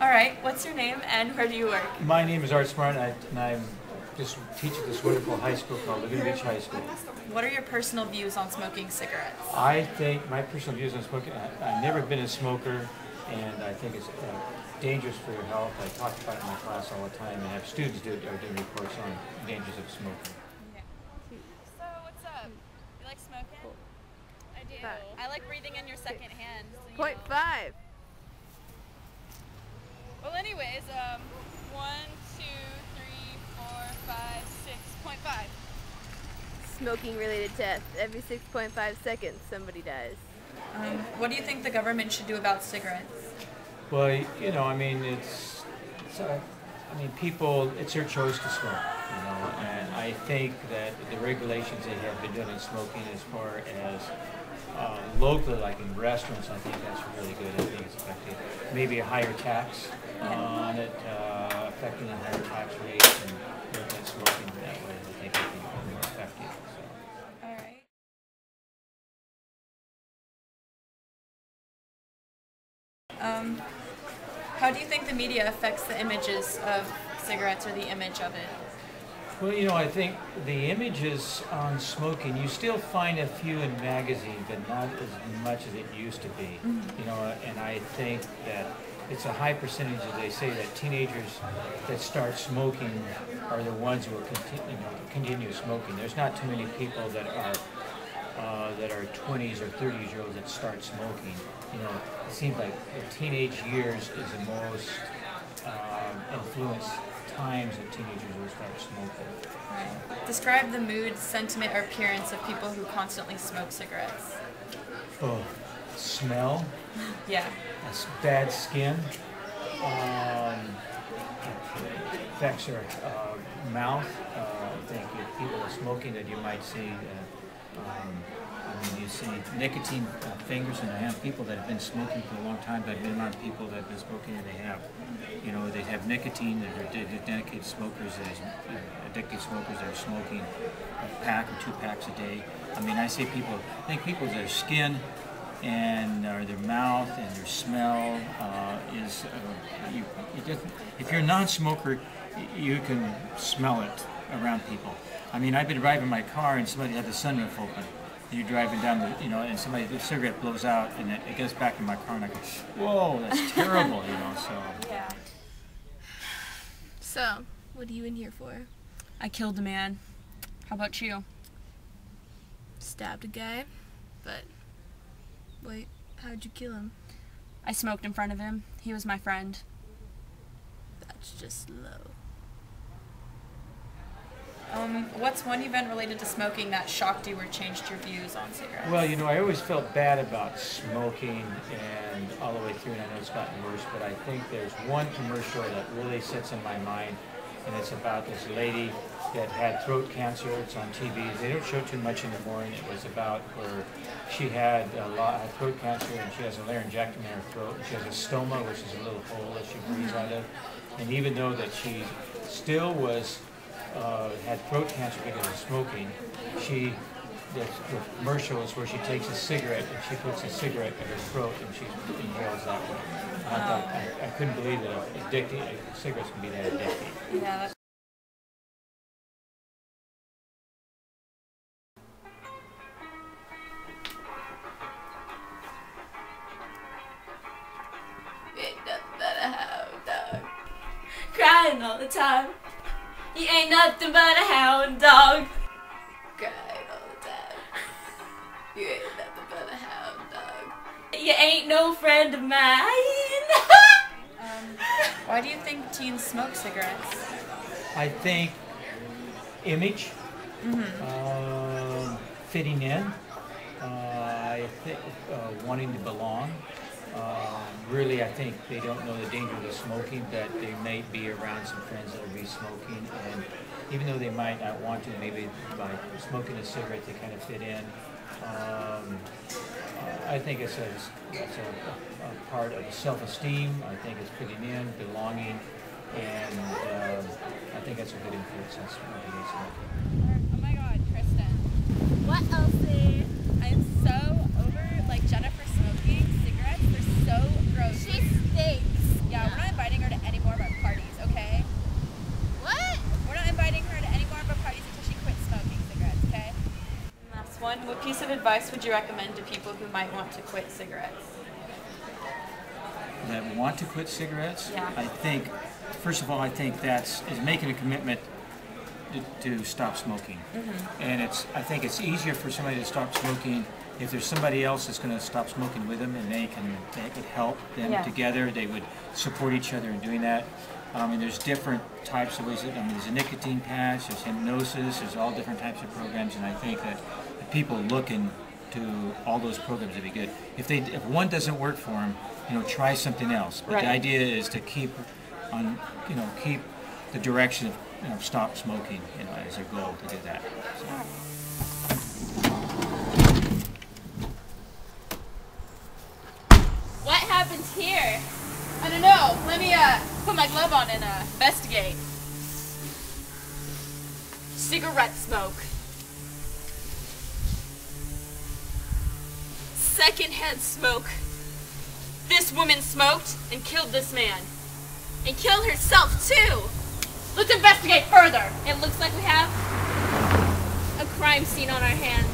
All right, what's your name and where do you work? My name is Art Smart, and I just teach at this wonderful high school called Laguna Beach High School. What are your personal views on smoking cigarettes? I think my personal views on smoking, I've never been a smoker, and I think it's dangerous for your health. I talk about it in my class all the time, and have students doing reports on dangers of smoking. So, what's up? You like smoking? I do. I like breathing in your second hand. So 0.5. Well, anyways, 1, 2, 3, 4, 5, 6.5. Smoking related death. Every 6.5 seconds somebody dies. What do you think the government should do about cigarettes? Well, you know, I mean, people, it's their choice to smoke, you know, and I think that the regulations they have been doing in smoking as far as locally, like in restaurants, I think that's really good. I think it's effective. Maybe a higher tax on it, affecting a higher tax rate and looking at smoking that way. I think it would be more effective. So. All right. How do you think the media affects the images of cigarettes or the image of it? Well, you know, I think the images on smoking, you still find a few in magazines, but not as much as it used to be. You know, and I think that it's a high percentage, as they say, that teenagers that start smoking are the ones who will continue smoking. There's not too many people that are 20s or 30s year olds that start smoking. You know, it seems like the teenage years is the most influenced times that teenagers will start smoking. Right. Describe the mood, sentiment, or appearance of people who constantly smoke cigarettes. Oh, smell. Yeah. Bad skin. Affects your mouth. I think if people are smoking, that you might see. You see nicotine fingers, and I have people that have been smoking for a long time. I've been around people that have been smoking, and they have nicotine. They're dedicated smokers, addicted smokers that are smoking a pack or 2 packs a day. I mean, I see people. I think people's their skin and their mouth and their smell is. If you're a non-smoker, you can smell it around people. I mean, I've been driving my car and somebody had the sunroof open. You're driving down and the cigarette blows out and it gets back in my car and I go, whoa, that's terrible, you know, so. Yeah. So, what are you in here for? I killed a man. How about you? Stabbed a guy, but wait, how'd you kill him? I smoked in front of him. He was my friend. That's just low. What's one event related to smoking that shocked you or changed your views on cigarettes? Well, you know, I always felt bad about smoking and all the way through, and I know it's gotten worse, but I think there's one commercial that really sits in my mind, and it's about this lady that had throat cancer. It's on TV. They don't show too much anymore, and it was about where she had throat cancer, and she has a laryngectomy in her throat, and she has a stoma, which is a little hole that she breathes out of, and even though that she still was had throat cancer because of smoking, the commercial is where she takes a cigarette and she puts a cigarette in her throat and she inhales that way. I couldn't believe that cigarettes can be that addictive. Yeah. You ain't nothing but a hound dog. Crying all the time. You ain't nothing but a hound dog. Crying all the time. You ain't nothing but a hound dog. You ain't no friend of mine. Why do you think teens smoke cigarettes? I think image, fitting in, I think wanting to belong. Really, I think they don't know the danger of smoking, but they may be around some friends that will be smoking, and even though they might not want to, maybe by smoking a cigarette they kind of fit in. I think it's a part of self-esteem. I think it's fitting in, belonging, and I think that's a good influence on smoking. Oh my God, Kristen. What, Elsie? I'm so over Jennifer smoking cigarettes. They're so gross. She stinks. Yeah, we're not inviting piece of advice would you recommend to people who might want to quit cigarettes? That want to quit cigarettes? Yeah. I think, first of all, I think is making a commitment to stop smoking. And I think it's easier for somebody to stop smoking if there's somebody else that's going to stop smoking with them, and they could help them together. They would support each other in doing that. And there's different types of ways. There's a nicotine patch, there's hypnosis, there's all different types of programs, and I think that people look into all those programs would be good. If one doesn't work for them, try something else. But the idea is to keep the direction of stop smoking, as their goal to do that. So. What happened here? I don't know. Let me put my glove on and investigate. Cigarette smoke. Secondhand smoke. This woman smoked and killed this man. And killed herself too. Let's investigate further. It looks like we have a crime scene on our hands.